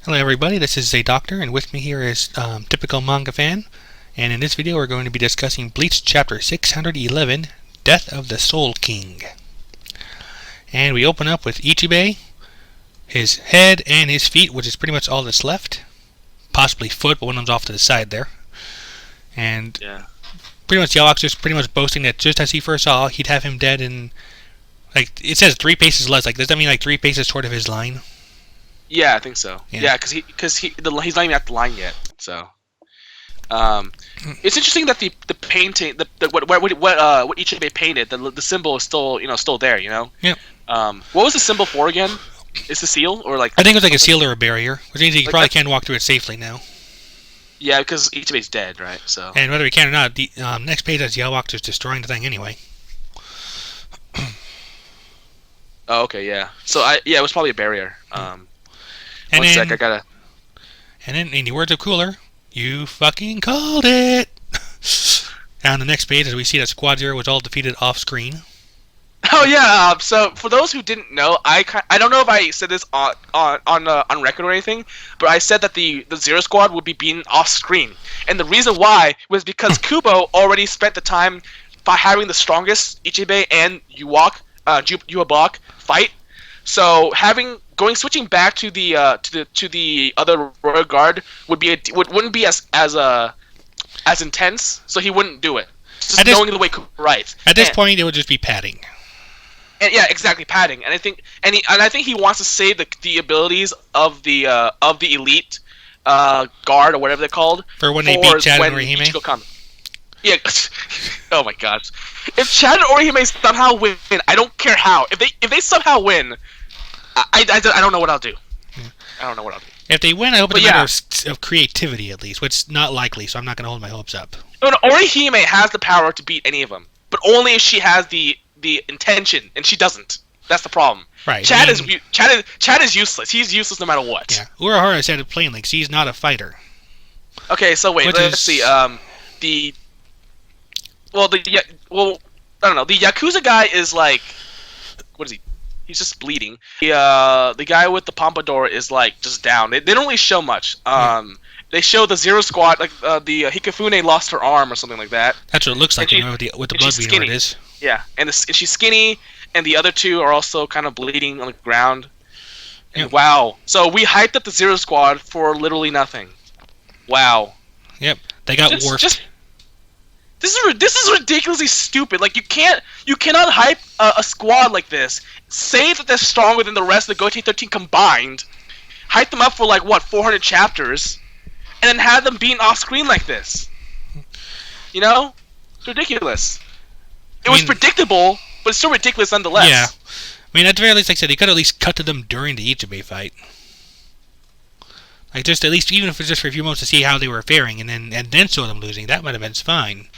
Hello everybody, this is Doctor, and with me here is Typical Manga Fan, and in this video we're going to be discussing Bleach Chapter 611, Death of the Soul King. And we open up with Ichibei, his head and his feet, which is pretty much all that's left. Possibly foot, but one of them's off to the side there. And pretty much Yawak's just pretty much boasting that just as he first saw, he'd have him dead in, like, it says 3 paces less. Like, does that mean like 3 paces short of his line? Yeah, I think so. Yeah, because he's not even at the line yet. So, it's interesting that the painting, what Ichibei painted, the symbol is still there. Yep. What was the symbol for again? Is the seal or like? I think it was like a seal or a barrier, which means he probably can't walk through it safely now. Yeah, because Ichibei's dead, right? So. And whether he can or not, the next page has Yawak just destroying the thing anyway. Oh, okay, yeah. So it was probably a barrier. And one then, sec, I gotta. And then, in the words of Cooler, you fucking called it. And on the next page, as we see that Squad Zero was all defeated off screen. Oh yeah. So for those who didn't know, I don't know if I said this on record or anything, but I said that the Zero Squad would be beaten off screen, and the reason why was because Kubo already spent the time having the strongest Ichibei and Yawak fight. So switching back to the other Royal Guard wouldn't be as intense, so he wouldn't do it. Just knowing the way Kubo writes. At this point, it would just be padding. And yeah, exactly, padding. And I think I think he wants to save the abilities of the elite guard or whatever they're called for when they beat Chad and Orihime. Yeah. Oh my gosh. If Chad and Orihime somehow win, I don't care how. If they somehow win, I don't know what I'll do. Yeah. I don't know what I'll do. If they win, I hope it's a matter of creativity at least, which is not likely, so I'm not going to hold my hopes up. No, Orihime has the power to beat any of them, but only if she has the intention, and she doesn't. That's the problem. Right. Chad is useless. He's useless no matter what. Yeah. Urahara said it plainly, because he's not a fighter. Okay, so wait, let's see. I don't know. The Yakuza guy is like, what is he? He's just bleeding. The guy with the pompadour is like just down. They don't really show much. They show the Zero Squad, like the Hikifune lost her arm or something like that. That's what it looks like, with the blood being where it is. Yeah, and she's skinny, and the other two are also kind of bleeding on the ground. And wow. So we hyped up the Zero Squad for literally nothing. Wow. Yep, they got warped. This is ridiculously stupid. Like you cannot hype a squad like this. Say that they're stronger than the rest of the Gote 13 combined. Hype them up for like 400 chapters, and then have them beaten off screen like this. You know, it's ridiculous. It was predictable, but it's still ridiculous nonetheless. Yeah, I mean at the very least, like I said, he could at least cut to them during the Ichibei fight. Like just at least, even if it's just for a few moments to see how they were faring, and then show them losing, that might have been fine.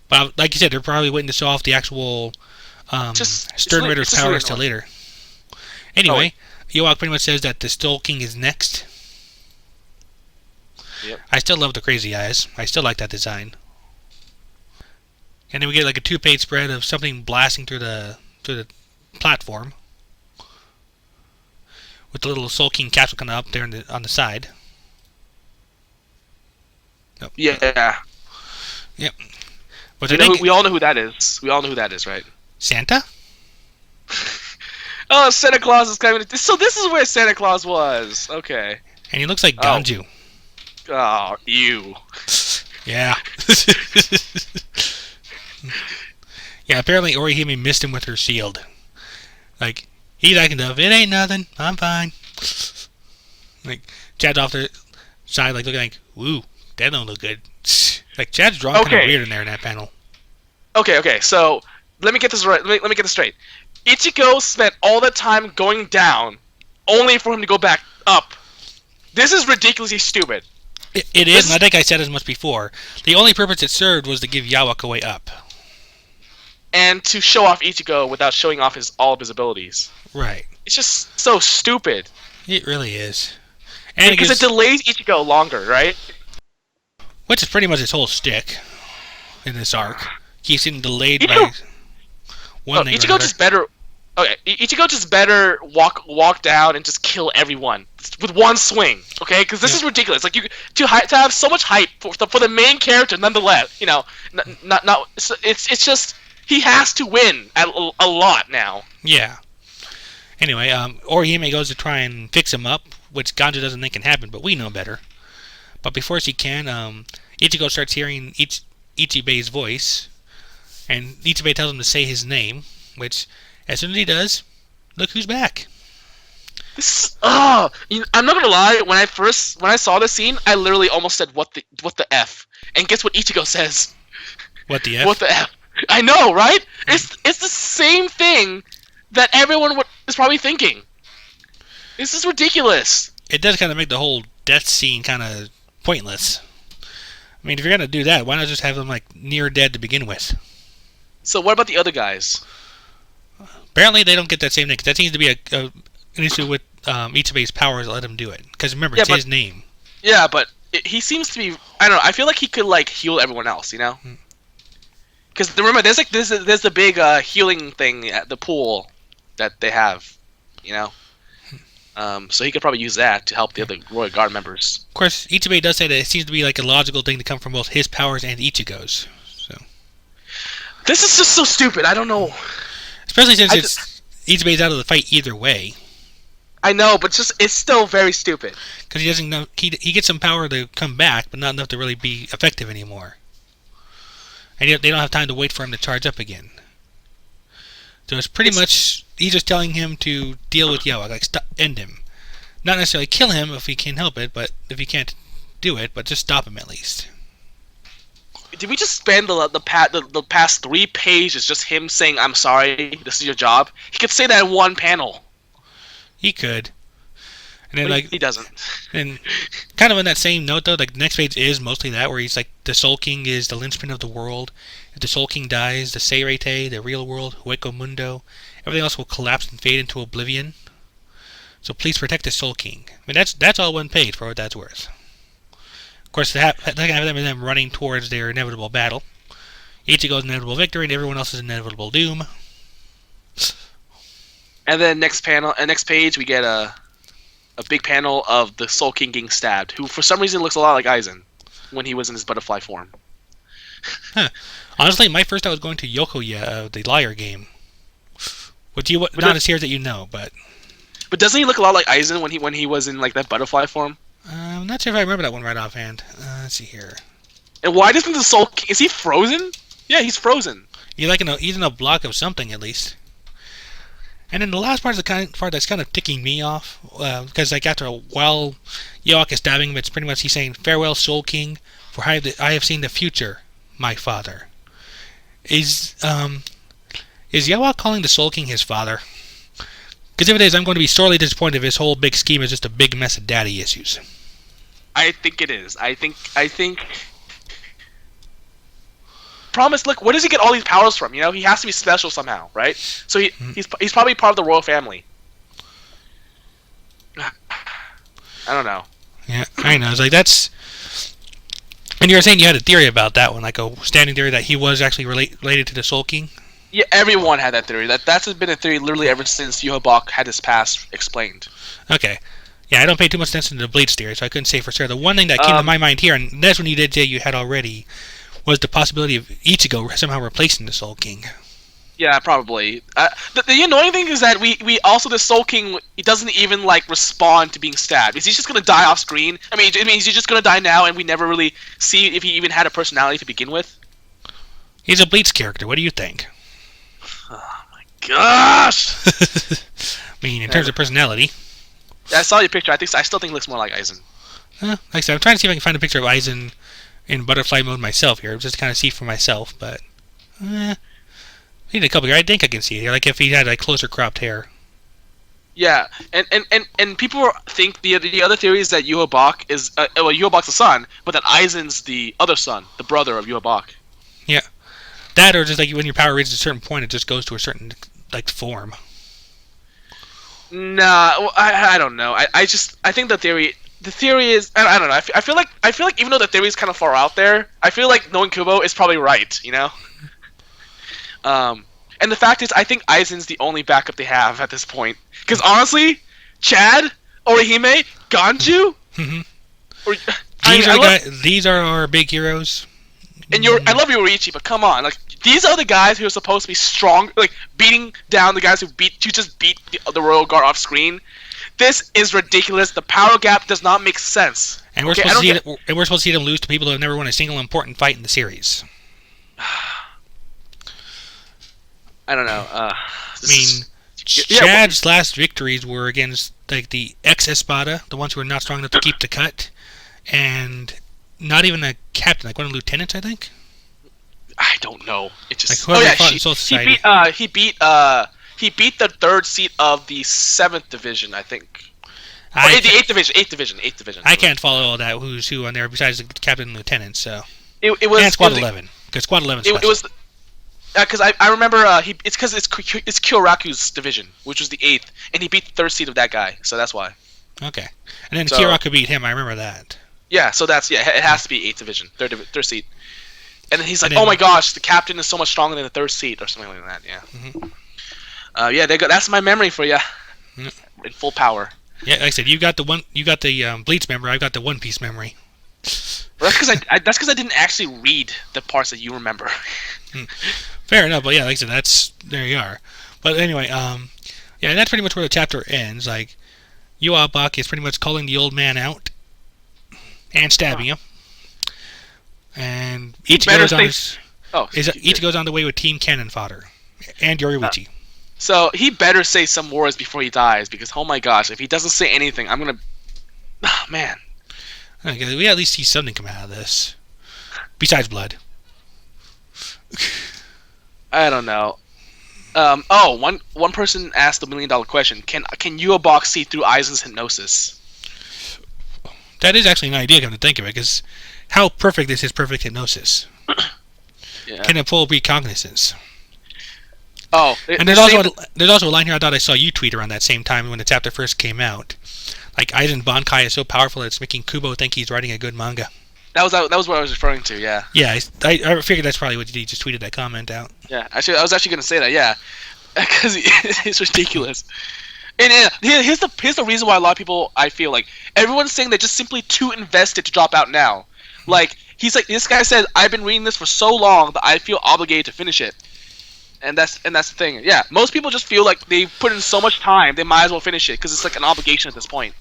But like you said, they're probably waiting to show off the actual Stern Ritter's powers till later. Anyway, Yawak pretty much says that the Soul King is next. Yep. I still love the crazy eyes. I still like that design. And then we get like a 2-page spread of something blasting through the platform, with the little Soul King capsule kind of up there on the side. Nope. Yeah. Yep. But we all know who that is. We all know who that is, right? Santa? Oh, Santa Claus is coming. So this is where Santa Claus was. Okay. And he looks like Ganju. Oh, ew. Yeah. Yeah, apparently Orihime missed him with her shield. Like, he's acting tough. It ain't nothing. I'm fine. Like, Chad's off the side, like, looking like, woo, that don't look good. Like, Chad's drawing kind of weird in there in that panel. Okay, so, let me get this right. Let me get this straight. Ichigo spent all that time going down, only for him to go back up. This is ridiculously stupid. It is, and I think I said as much before. The only purpose it served was to give Yawak a way up. And to show off Ichigo without showing off all of his abilities. Right. It's just so stupid. It really is. And because it delays Ichigo longer, right? Which is pretty much his whole shtick in this arc. Keeps getting delayed by one thing or another. Ichigo just better... Okay, Ichigo just better walk down and just kill everyone with one swing. Okay, because this is ridiculous. Like to have so much hype for the main character, nonetheless. Not it's just he has to win a lot now. Yeah. Anyway, Orihime goes to try and fix him up, which Ganjo doesn't think can happen, but we know better. But before she can, Ichigo starts hearing Ichibei's voice, and Ichibei tells him to say his name, which, as soon as he does, look who's back. I'm not gonna lie. When I saw this scene, I literally almost said, "What the f?" And guess what Ichigo says? What the f? What the f? I know, right? It's the same thing that everyone is probably thinking. This is ridiculous. It does kind of make the whole death scene kind of pointless. I mean, if you're gonna do that, why not just have them like near dead to begin with? So what about the other guys? Apparently, they don't get that same thing. 'Cause that seems to be an issue with Ichibei's powers that let him do it. Because remember, it's his name. Yeah, but he seems to be. I don't know. I feel like he could like heal everyone else. Because remember, there's the big healing thing at the pool that they have. So he could probably use that to help the other Royal Guard members. Of course, Ichibei does say that it seems to be like a logical thing to come from both his powers and Ichigo's. So this is just so stupid. I don't know. Especially since Ichibei's out of the fight either way. I know, but it's still very stupid. Because he doesn't know he gets some power to come back, but not enough to really be effective anymore. And they don't have time to wait for him to charge up again. So it's pretty much he's just telling him to deal with Yawa, like end him, not necessarily kill him if he can help it, but if he can't do it, but just stop him at least. Did we just spend the past 3 pages just him saying, "I'm sorry, this is your job"? He could say that in one panel. He could. And then, but he doesn't. And kind of on that same note, though, like the next page is mostly that, where he's like, the Soul King is the linchpin of the world. If the Soul King dies, the Seirete, the real world, Hueco Mundo, everything else will collapse and fade into oblivion. So please protect the Soul King. I mean, that's all one page for what that's worth. Of course, they have them running towards their inevitable battle. Ichigo's inevitable victory and everyone else's inevitable doom. And then next page, we get a big panel of the Soul King getting stabbed, who for some reason looks a lot like Aizen when he was in his butterfly form. Huh. Honestly, my first thought was going to Yokoya, the liar game. Which not as here that you know, but... But doesn't he look a lot like Aizen when he was in like that butterfly form? I'm not sure if I remember that one right offhand. Let's see here. And why doesn't the Soul King... Is he frozen? Yeah, he's frozen. He's in a block of something, at least. And then the last part is the part that's kind of ticking me off, because like after a while, Yawak is stabbing him. It's pretty much he's saying, "Farewell, Soul King, for I have seen the future, my father." Is Yawak calling the Soul King his father? Because if it is, I'm going to be sorely disappointed if his whole big scheme is just a big mess of daddy issues. I think it is. I think. Promise. Look, where does he get all these powers from? He has to be special somehow, right? So he's probably part of the royal family. I don't know. Yeah, I know. It's like that's. And you were saying you had a theory about that one, like a standing theory that he was actually related to the Soul King. Yeah, everyone had that theory. That's been a theory literally ever since Yuhabok had his past explained. Okay. Yeah, I don't pay too much attention to the Bleach theory, so I couldn't say for sure. The one thing that came to my mind here, and that's when you did say you had already, was the possibility of Ichigo somehow replacing the Soul King. Yeah, probably. The annoying thing is that we also, the Soul King, he doesn't even like respond to being stabbed. Is he just gonna die off screen? I mean, is he just gonna die now and we never really see if he even had a personality to begin with? He's a Bleach character. What do you think? Oh my gosh! I mean, in terms of personality. Yeah, I saw your picture. I still think he looks more like Aizen. Like I said, I'm trying to see if I can find a picture of Aizen in butterfly mode myself here, just to kind of see for myself, but I need a couple here. I think I can see it here, like if he had like closer cropped hair. Yeah, and people think the other theory is that Yuhabok is Yuhabok's the son, but that Aizen's the other son, the brother of Yuhabok. Yeah, that or just like when your power reaches a certain point, it just goes to a certain like form. Nah, I don't know. I think the theory is I don't know. I feel like even though the theory is kind of far out there, I feel like knowing Kubo is probably right. And the fact is, I think Aizen's the only backup they have at this point. Because honestly, Chad, Orihime, Ganju, or, these are our big heroes. And I love Yoriichi, but come on, like these are the guys who are supposed to be strong, like beating down the guys who just beat the Royal Guard off screen. This is ridiculous. The power gap does not make sense. And we're supposed to see them lose to people who have never won a single important fight in the series. I don't know. Chad's last victories were against like the ex-Espada, the ones who were not strong enough to keep the cut, and not even a captain, like one of the lieutenants, I think. I don't know. It just he beat the 3rd seat of the 7th division, I think. The 8th division. I can't follow all that. Who's who on there besides the captain and lieutenant? So it was and Squad 11 because Squad 11. It was because I remember it's because it's Kyoraku's division, which was the 8th, and he beat the 3rd seat of that guy, so that's why. Okay, and then Kyoraku beat him. I remember that. Yeah, so it has to be 8th division, 3rd seat. And then he's like, oh my gosh, the captain is so much stronger than the 3rd seat, or something like that, yeah. That's my memory for you. In full power. Yeah, like I said, you got the Bleach memory, I've got the One Piece memory. Well, that's because I didn't actually read the parts that you remember. Fair enough, but yeah, like I said, there you are. But anyway, and that's pretty much where the chapter ends. Like, Yuabak is pretty much calling the old man out and stabbing him. And each goes on the way with Team Cannon fodder and Yoriichi. So he better say some words before he dies, because oh my gosh, if he doesn't say anything, I'm gonna. Oh man. Okay, we at least see something come out of this, besides blood. I don't know. One person asked the $1 million question: Can Yuabak see through Aizen's hypnosis? That is actually an idea, come to think of it, because how perfect is his perfect hypnosis? Yeah. Can it pull recognizance? Oh, and there's also a line here I thought I saw you tweet around that same time when the chapter first came out. Like, Aizen Bankai is so powerful that it's making Kubo think he's writing a good manga. That was what I was referring to, yeah. Yeah, I figured that's probably what he just tweeted that comment out. Yeah, actually, I was actually going to say that, yeah. Because it's ridiculous. And here's the reason why a lot of people, I feel like, everyone's saying they're just simply too invested to drop out now. Like, he's like, this guy said, I've been reading this for so long that I feel obligated to finish it. And that's the thing. Yeah, most people just feel like they've put in so much time, they might as well finish it, because it's like an obligation at this point.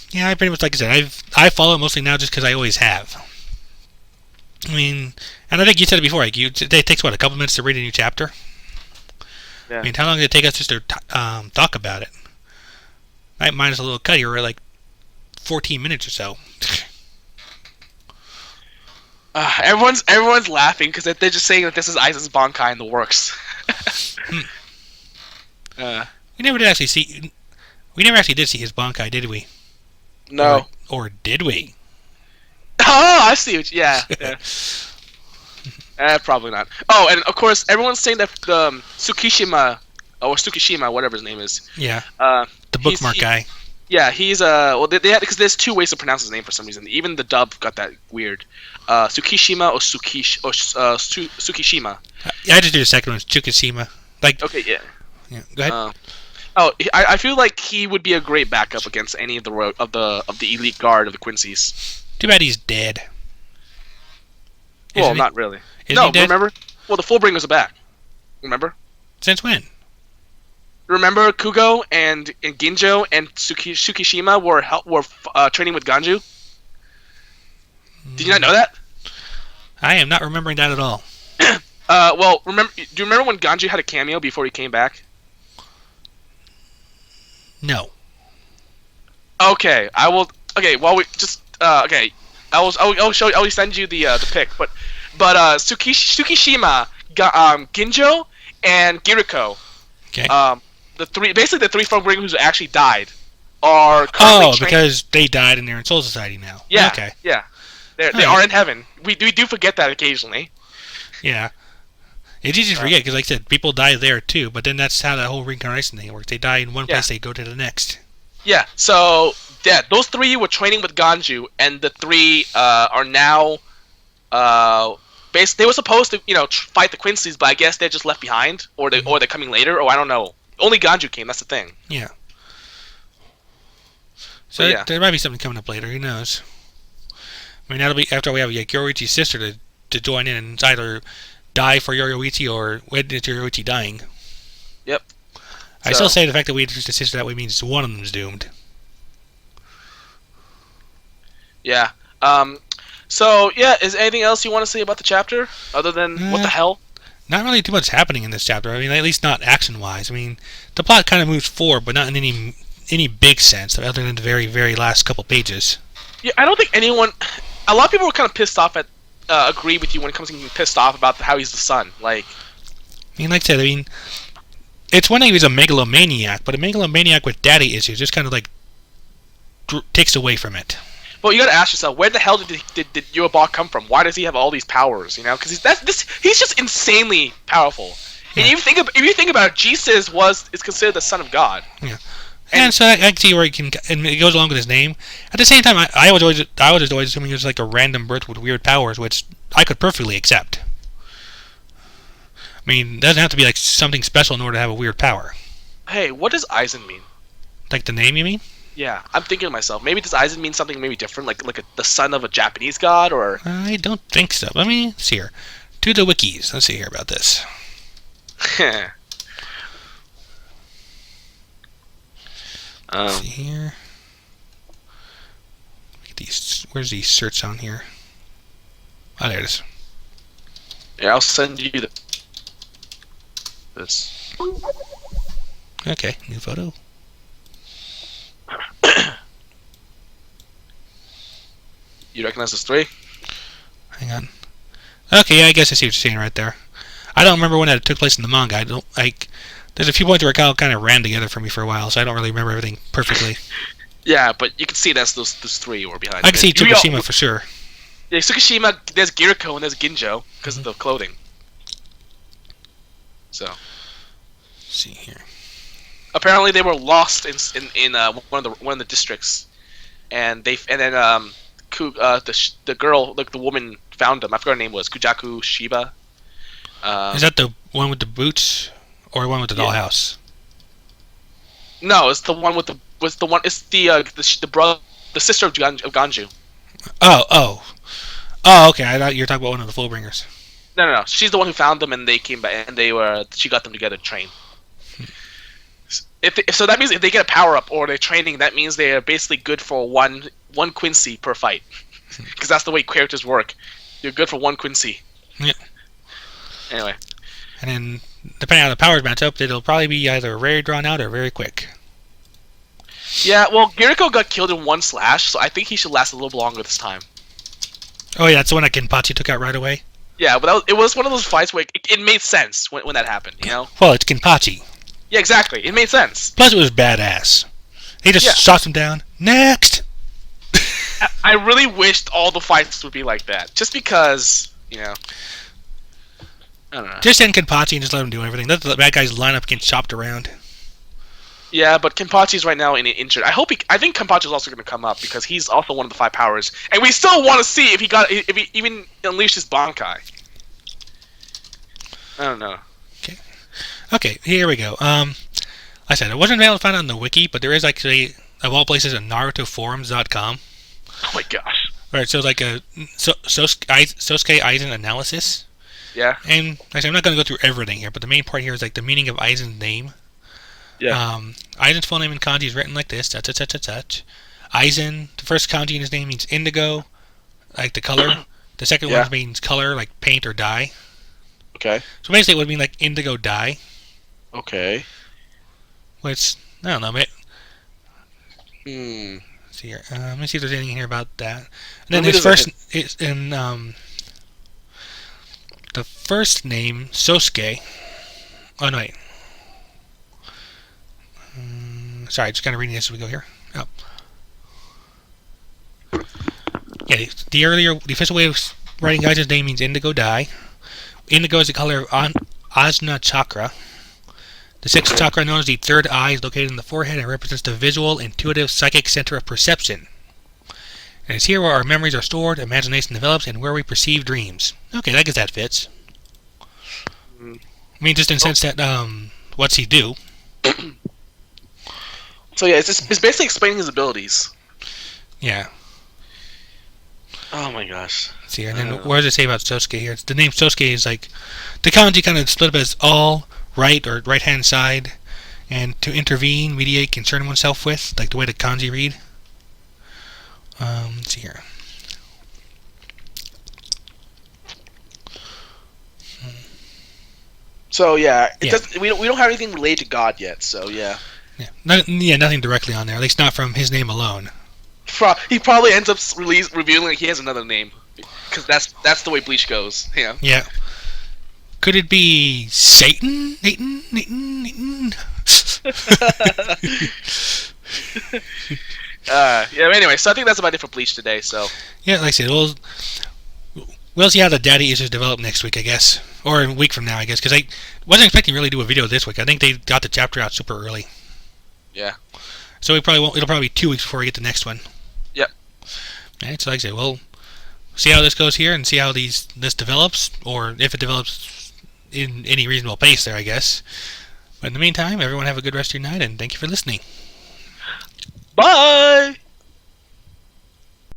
Yeah, I pretty much, like I said, I follow it mostly now just because I always have. I mean, and I think you said it before, like, it takes, what, a couple minutes to read a new chapter? Yeah. I mean, how long did it take us just to talk about it? Minus a little cut here, we're like 14 minutes or so. Everyone's laughing because they're just saying that this is Aizen's Bankai in the works. We never actually did see his Bankai, did we? No. Or did we? Oh, I see. Yeah. Probably not. Oh, and of course, everyone's saying that Tsukishima, or Tsukishima, whatever his name is. Yeah. The bookmark guy. Yeah, he's well, they had, because there's two ways to pronounce his name for some reason. Even the dub got that weird. Tsukishima or Tsukishima. Yeah, I just do the second one. Tsukishima. Like. Okay. Yeah. Yeah. Go ahead. I feel like he would be a great backup against any of the elite guard of the Quincy's. Too bad he's dead. Well, not really. Isn't he dead? Remember? Well, the Fullbringers are back. Remember? Since when? Remember Kugo and Ginjo and Tsukishima were training with Ganju? Did you not know that? I am not remembering that at all. Well, do you remember when Ganju had a cameo before he came back? No. Okay, I will. Okay, while we just okay, I will send you the pic, but Tsukishima, Ginjo, and Giriko. Okay. The three Fullbringers who actually died are currently because they died and they're in Soul Society now. Yeah. Okay. Yeah. They are in heaven. We do forget that occasionally. Yeah. It's easy to forget because, like I said, people die there too. But then that's how that whole reincarnation thing works. They die in one place, they go to the next. Yeah. So those three were training with Ganju, and the three are now they were supposed to, fight the Quincy's, but I guess they're just left behind, or they're coming later, or I don't know. Only Ganju came. That's the thing. Yeah. So yeah. there might be something coming up later. Who knows? I mean, that'll be after we have Yoruichi's sister to join in and either die for Yoruichi or wed to Yoruichi dying. Yep. I still say the fact that we introduced the sister that way means one of them is doomed. Yeah. So yeah, is anything else you want to say about the chapter other than what the hell? Not really too much happening in this chapter. I mean, at least not action-wise. I mean, the plot kind of moves forward, but not in any big sense, other than the very, very last couple pages. Yeah, I don't think anyone. A lot of people were kind of pissed off at. Agree with you when it comes to being pissed off about how he's the son. Like, I mean, like I said, it's one thing if he's a megalomaniac, but a megalomaniac with daddy issues just kind of like takes away from it. Well, you gotta ask yourself, where the hell did Yuabok come from? Why does he have all these powers? Because he's just insanely powerful. Yeah. And if you think about it, Jesus is considered the son of God. Yeah. And so I can see where and it goes along with his name. At the same time, I was always assuming he was like a random birth with weird powers, which I could perfectly accept. I mean, it doesn't have to be like something special in order to have a weird power. Hey, what does Aizen mean? Like the name, you mean? Yeah, I'm thinking to myself, maybe does Aizen mean something maybe different, like the son of a Japanese god, or? I don't think so. Let me see here. To the wikis. Let's see here about this. Let's see here. Where's these search on here? Oh, there it is. Yeah, I'll send you this. Okay, new photo. You recognize this 3? Hang on. Okay, yeah, I guess I see what you're saying right there. I don't remember when that took place in the manga. There's a few points where it kind of ran together for me for a while, so I don't really remember everything perfectly. Yeah, but you can see that's those 3 were behind. I can see Tsukushima for sure. Yeah, Tsukushima. There's Giriko and there's Ginjo because of the clothing. So. Let's see here. Apparently, they were lost in one of the districts, and then the girl, like the woman, found them. I forgot her name was Kujaku Shiba. Is that the one with the boots, or one with the dollhouse? No, it's the one with the. It's the sister of Ganju. Oh, okay. I thought you were talking about one of the Fullbringers. No. She's the one who found them, and they came back, and she got them together to train. So that means if they get a power up or they're training, that means they are basically good for one Quincy per fight, because that's the way characters work. You're good for 1 Quincy. Yeah. Anyway. And then, depending on the powers match up, it'll probably be either very drawn out or very quick. Yeah, well, Giriko got killed in 1 slash, so I think he should last a little longer this time. Oh yeah, that's the one that Kenpachi took out right away? Yeah, but it was one of those fights where it made sense when that happened, Well, it's Kenpachi. Yeah, exactly. It made sense. Plus, it was badass. He just shot him down. Next! I really wished all the fights would be like that. Just because, I don't know. Just send Kenpachi and just let him do everything. Let the bad guys line up and get chopped around. Yeah, but Kenpachi's right now injured. I think Kenpachi's also going to come up because he's also one of the 5 powers, and we still want to see if he even unleashed his Bankai. I don't know. Okay, here we go. Like I said, it wasn't able to find it on the wiki, but there is actually, of all places, a NarutoForums.com. Oh my gosh. Right, so it's like a Sosuke Aizen analysis. Yeah. And like I said, I'm not going to go through everything here, but the main part here is like the meaning of Aizen's name. Yeah. Aizen's full name in kanji is written like this. Aizen, the first kanji in his name means indigo, like the color. The second one means color, like paint or dye. Okay. So basically it would mean like indigo dye. Okay. Which, I don't know, mate. Hmm. Let's see here. Let me see if there's anything here about that. And then his first is in the first name, Sosuke. Oh no, wait. Sorry, just kind of reading this as we go here. Oh. Yeah, the official way of writing Aizen's name means indigo dye. Indigo is the color of Ajna chakra. The 6th chakra, known as the 3rd eye, is located in the forehead and represents the visual, intuitive, psychic center of perception. And it's here where our memories are stored, imagination develops, and where we perceive dreams. Okay, I guess that fits. Mm. I mean, just in the sense that, what's he do? So yeah, it's basically explaining his abilities. Yeah. Oh my gosh. Let's see, and then what does it say about Sosuke here? The name Sosuke is like, the kanji kind of split up as all, right, or right-hand side, and to intervene, mediate, concern oneself with, like the way the kanji read. Let's see here. So yeah, Yeah. we don't have anything related to God yet. So yeah. Yeah, nothing directly on there, at least not from his name alone. He probably ends up revealing like he has another name, because that's the way Bleach goes. Yeah. Yeah. Could it be Satan? Nathan? Yeah. Anyway, so I think that's about it for Bleach today. So. Yeah, like I said, we'll see how the daddy issues develop next week, I guess, or a week from now, I guess, because I wasn't expecting to really do a video this week. I think they got the chapter out super early. Yeah. So it'll probably be 2 weeks before we get the next one. Yep. Alright, so like I said, we'll see how this goes here and see how this develops, or if it develops in any reasonable pace there, I guess. But in the meantime, everyone have a good rest of your night, and thank you for listening. Bye.